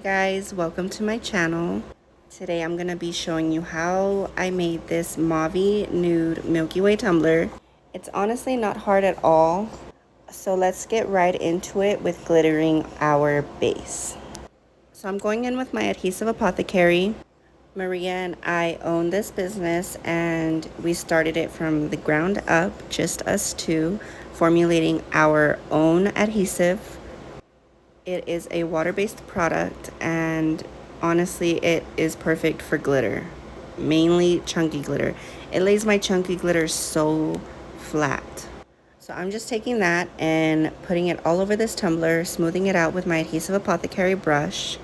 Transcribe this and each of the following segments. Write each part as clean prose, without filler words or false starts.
Guys, welcome to my channel. Today I'm going to be showing you how I made this Mauvey Nude Milky Way tumbler. It's honestly not hard at all, so let's get right into it with glittering our base. So I'm going in with my Adhesive Apothecary. Maria and I own this business and we started it from the ground up, just us two, formulating our own adhesive. It is a water-based product and honestly it is perfect for glitter, mainly chunky glitter. It lays my chunky glitter so flat. So I'm just taking that and putting it all over this tumbler, smoothing it out with my Adhesive Apothecary brush.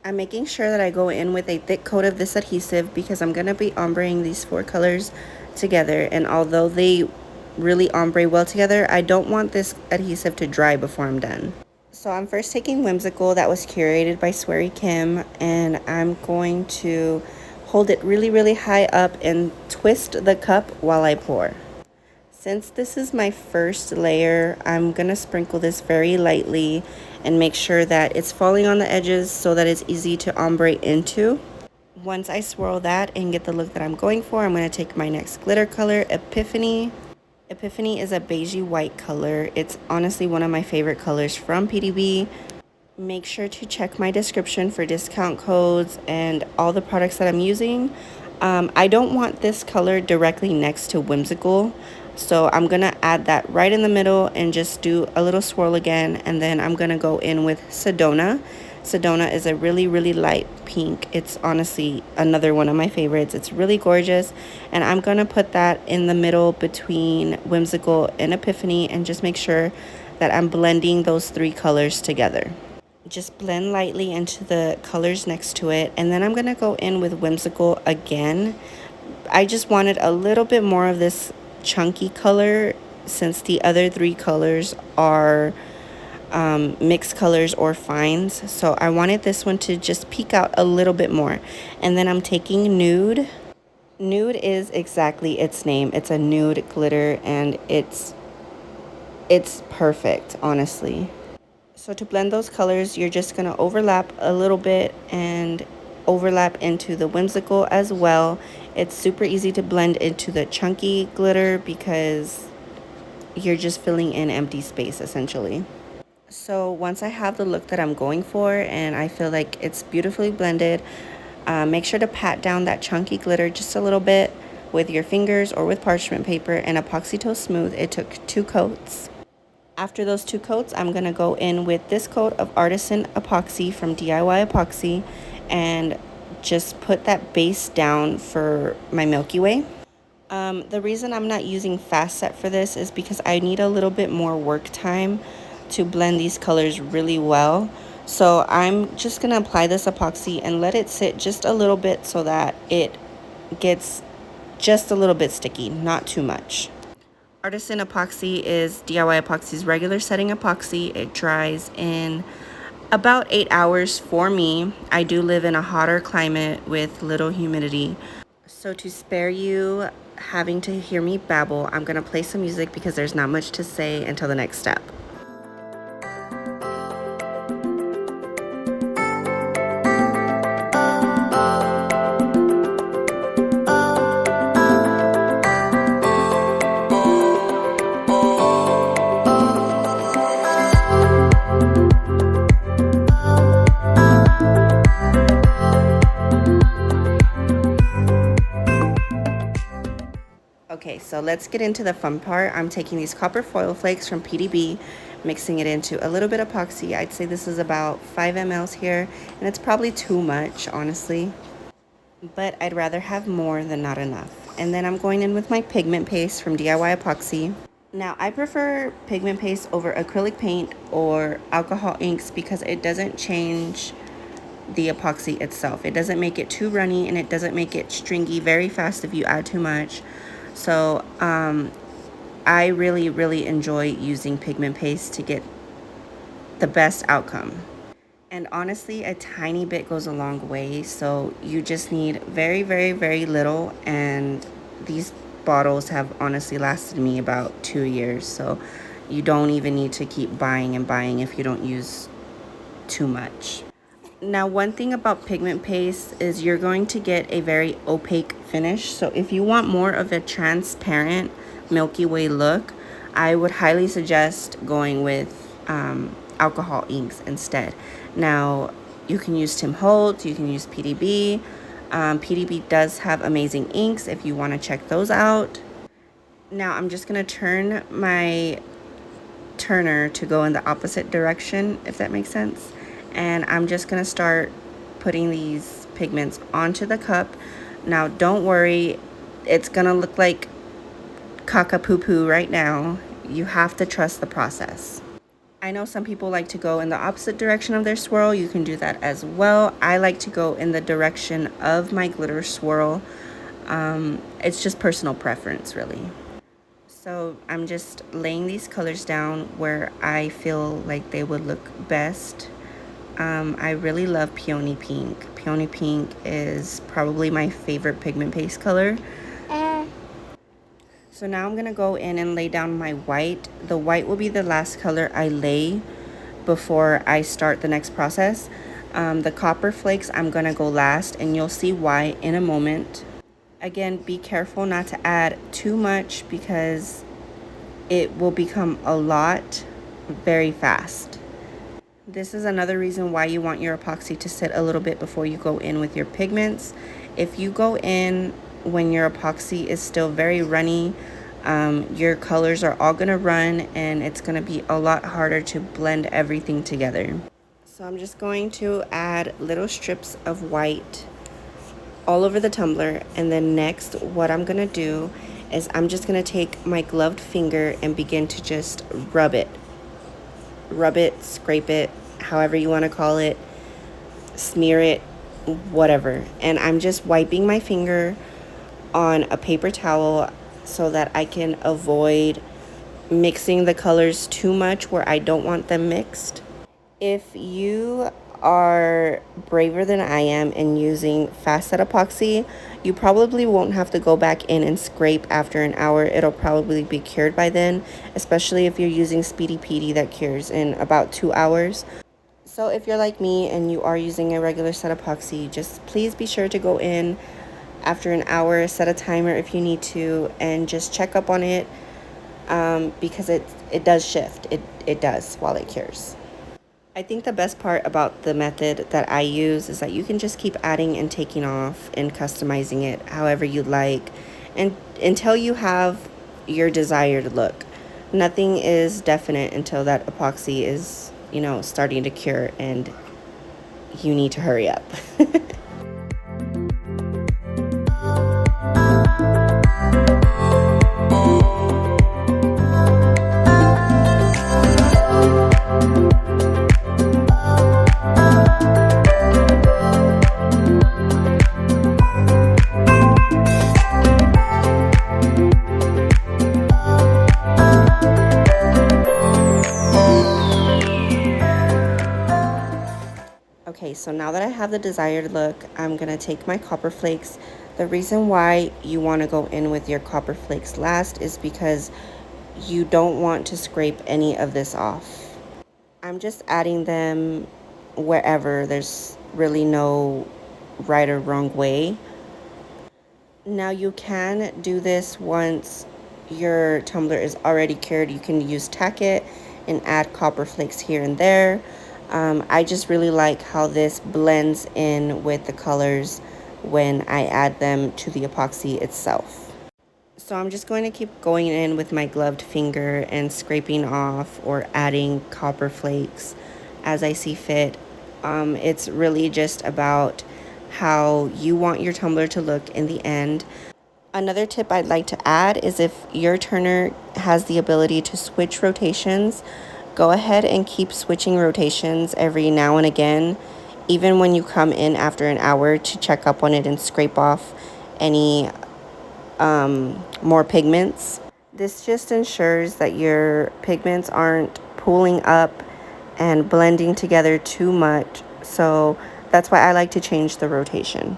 I'm making sure that I go in with a thick coat of this adhesive because I'm going to be ombreing these four colors together, and although they really ombre well together, I don't want this adhesive to dry before I'm done. So I'm first taking Whimsical that was curated by Swery Kim, and I'm going to hold it really high up and twist the cup while I pour. Since this is my first layer, I'm going to sprinkle this very lightly and make sure that it's falling on the edges so that it's easy to ombre into. Once I swirl that and get the look that I'm going for, I'm going to take my next glitter color, Epiphany. Epiphany is a beigey white color. It's honestly one of my favorite colors from PDB. Make sure to check my description for discount codes and all the products that I'm using. I don't want this color directly next to Whimsical, so I'm gonna add that right in the middle and just do a little swirl again, and then I'm gonna go in with Sedona. Sedona is a really light pink. It's honestly another one of my favorites. It's really gorgeous, and I'm gonna put that in the middle between Whimsical and Epiphany and just make sure that I'm blending those three colors together. Just blend lightly into the colors next to it, and then I'm gonna go in with Whimsical again. I just wanted a little bit more of this chunky color since the other three colors are mixed colors or fines, so I wanted this one to just peek out a little bit more. And then I'm taking Nude. Nude is exactly its name. It's a nude glitter, and it's perfect, honestly. So to blend those colors, you're just gonna overlap a little bit and overlap into the Whimsical as well. It's super easy to blend into the chunky glitter because you're just filling in empty space essentially. So once I have the look that I'm going for and I feel like it's beautifully blended, make sure to pat down that chunky glitter just a little bit with your fingers or with parchment paper and epoxy till smooth. It took 2 coats. After those 2 coats, I'm going to go in with this coat of Artisan Epoxy from DIY Epoxy and just put that base down for my Milky Way. The reason I'm not using fast set for this is because I need a little bit more work time to blend these colors really well. So I'm just going to apply this epoxy and let it sit just a little bit so that it gets just a little bit sticky, not too much. Artisan Epoxy is DIY Epoxy's regular setting epoxy. It dries in about 8 hours for me. I do live in a hotter climate with little humidity. So to spare you having to hear me babble, I'm going to play some music because there's not much to say until the next step. Okay, so let's get into the fun part. I'm taking these copper foil flakes from PDB, mixing it into a little bit of epoxy. I'd say this is about 5 ml here, and it's probably too much, honestly. But I'd rather have more than not enough. And then I'm going in with my pigment paste from DIY Epoxy. Now, I prefer pigment paste over acrylic paint or alcohol inks because it doesn't change the epoxy itself. It doesn't make it too runny, and it doesn't make it stringy very fast if you add too much. So I really enjoy using pigment paste to get the best outcome. And honestly, a tiny bit goes a long way. So you just need very little, and these bottles have honestly lasted me about 2 years. So you don't even need to keep buying and buying if you don't use too much. Now, one thing about pigment paste is you're going to get a very opaque finish. So if you want more of a transparent Milky Way look, I would highly suggest going with alcohol inks instead. Now, you can use Tim Holtz, you can use PDB. PDB does have amazing inks if you want to check those out. Now, I'm just going to turn my turner to go in the opposite direction, if that makes sense. And I'm just gonna start putting these pigments onto the cup. Now, don't worry, it's gonna look like caca poo poo right now. You have to trust the process. I know some people like to go in the opposite direction of their swirl. You can do that as well. I like to go in the direction of my glitter swirl. It's just personal preference, really. So I'm just laying these colors down where I feel like they would look best. I really love Peony Pink. Peony Pink is probably my favorite pigment paste color. So now I'm going to go in and lay down my white. The white will be the last color I lay before I start the next process. The copper flakes I'm going to go last, and you'll see why in a moment. Again, be careful not to add too much because it will become a lot very fast. This is another reason why you want your epoxy to sit a little bit before you go in with your pigments. If you go in when your epoxy is still very runny, your colors are all going to run and it's going to be a lot harder to blend everything together. So I'm just going to add little strips of white all over the tumbler, and then next what I'm going to do is I'm just going to take my gloved finger and begin to just rub it, scrape it, however you want to call it, smear it, whatever. And I'm just wiping my finger on a paper towel so that I can avoid mixing the colors too much where I don't want them mixed. If you are braver than I am in using fast set epoxy, you probably won't have to go back in and scrape after an hour. It'll probably be cured by then, especially if you're using Speedy Petey that cures in about 2 hours. So if you're like me and you are using a regular set epoxy, just please be sure to go in after an hour, set a timer if you need to, and just check up on it because it does shift. It does while it cures. I think the best part about the method that I use is that you can just keep adding and taking off and customizing it however you like, and until you have your desired look. Nothing is definite until that epoxy is, starting to cure and you need to hurry up. Okay, so now that I have the desired look, I'm going to take my copper flakes. The reason why you want to go in with your copper flakes last is because you don't want to scrape any of this off. I'm just adding them wherever. There's really no right or wrong way. Now you can do this once your tumbler is already cured. You can use tack it and add copper flakes here and there. I just really like how this blends in with the colors when I add them to the epoxy itself. So I'm just going to keep going in with my gloved finger and scraping off or adding copper flakes as I see fit. It's really just about how you want your tumbler to look in the end. Another tip I'd like to add is if your turner has the ability to switch rotations, go ahead and keep switching rotations every now and again, even when you come in after an hour to check up on it and scrape off any more pigments. This just ensures that your pigments aren't pooling up and blending together too much. So that's why I like to change the rotation.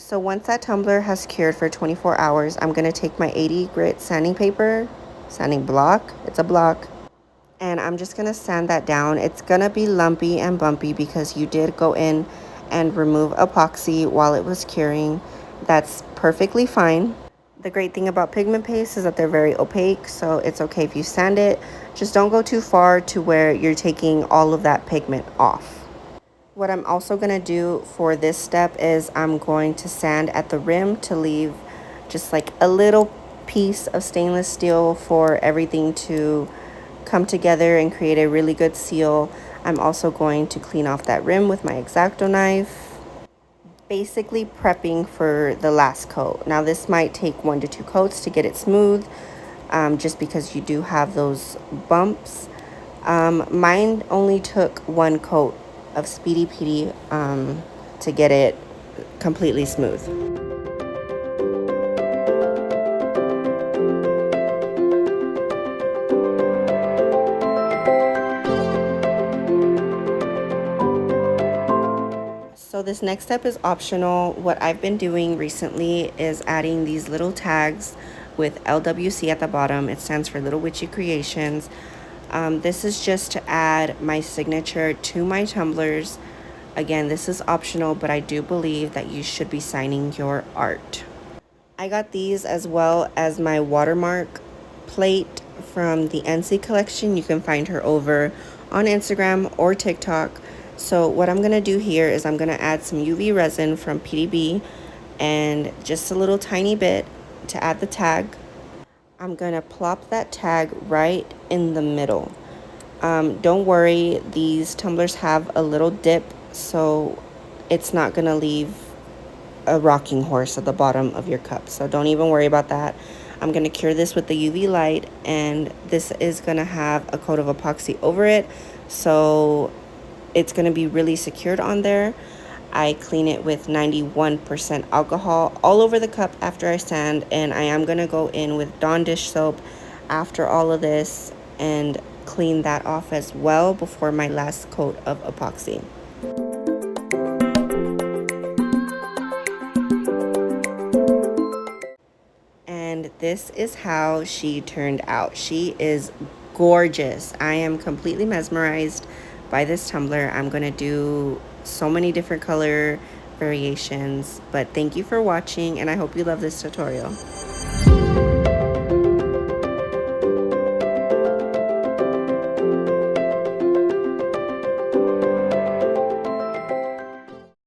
So once that tumbler has cured for 24 hours, I'm going to take my 80 grit sanding paper, sanding block, it's a block, and I'm just going to sand that down. It's going to be lumpy and bumpy because you did go in and remove epoxy while it was curing. That's perfectly fine. The great thing about pigment paste is that they're very opaque, so it's okay if you sand it. Just don't go too far to where you're taking all of that pigment off. What I'm also going to do for this step is I'm going to sand at the rim to leave just like a little piece of stainless steel for everything to come together and create a really good seal. I'm also going to clean off that rim with my X-Acto knife, basically prepping for the last coat. Now this might take 1 to 2 coats to get it smooth, just because you do have those bumps. Mine only took 1 coat of Speedy Petey to get it completely smooth. So this next step is optional. What I've been doing recently is adding these little tags with LWC at the bottom. It stands for Little Witchy Creations. This is just to add my signature to my tumblers. Again, this is optional, but I do believe that you should be signing your art. I got these as well as my watermark plate from the NC collection. You can find her over on Instagram or TikTok. So what I'm going to do here is I'm going to add some UV resin from PDB and just a little tiny bit to add the tag. I'm going to plop that tag right in the middle. Don't worry, these tumblers have a little dip, so it's not going to leave a rocking horse at the bottom of your cup. So don't even worry about that. I'm going to cure this with the UV light, and this is going to have a coat of epoxy over it, so it's going to be really secured on there. I clean it with 91% alcohol all over the cup after I sand, and I am going to go in with Dawn dish soap after all of this and clean that off as well before my last coat of epoxy. And this is how she turned out. She is gorgeous. I am completely mesmerized by this tumbler. I'm going to do so many different color variations, but thank you for watching, and I hope you love this tutorial.